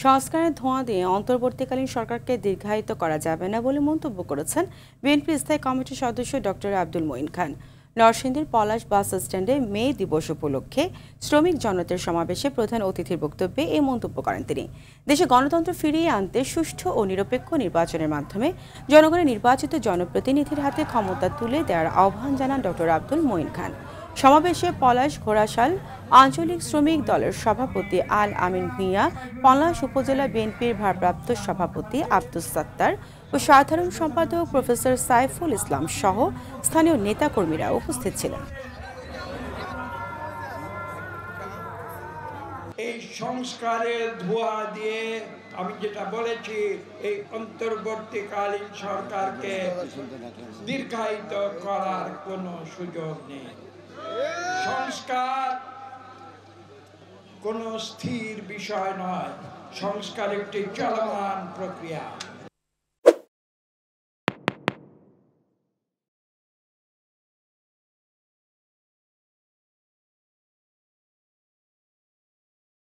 সংস্কারের ধোঁয়া দিয়ে অন্তর্বর্তীকালীন সরকারকে দীর্ঘায়িত করা যাবে না বলে মন্তব্য করেছেন বিএনপি স্থায়ী কমিটির সদস্য ডক্টর আব্দুল মঈন খান। নরসিংদীর পলাশ বাস স্ট্যান্ডে মে দিবস উপলক্ষে শ্রমিক জনতার সমাবেশে প্রধান অতিথির বক্তব্যে এই মন্তব্য করেন তিনি। দেশে গণতন্ত্র ফিরিয়ে আনতে সুষ্ঠু ও নিরপেক্ষ নির্বাচনের মাধ্যমে জনগণের নির্বাচিত জনপ্রতিনিধির হাতে ক্ষমতা তুলে দেওয়ার আহ্বান জানান ডক্টর আব্দুল মঈন খান। সমাবেশে পলাশ ঘোড়াশাল আঞ্চলিক শ্রমিক দলের সভাপতি আল আমিন ভূঁইয়া, পলাশ উপজেলা বিএনপির ভারপ্রাপ্ত সভাপতি আব্দুস সাত্তার ও সাধারণ সম্পাদক প্রফেসর সাইফুল ইসলাম সহ স্থানীয় নেতাকর্মীরা উপস্থিত ছিলেন। এই সংস্কারের ধোঁয়া দিয়ে আমি যেটা বলেছি, এই অন্তর্বর্তীকালীন সরকারকে দীর্ঘায়িত করার কোনো সুযোগ নেই। সংস্কার কোনো স্থির বিষয় নয়, সংস্কার একটি চলমান প্রক্রিয়া।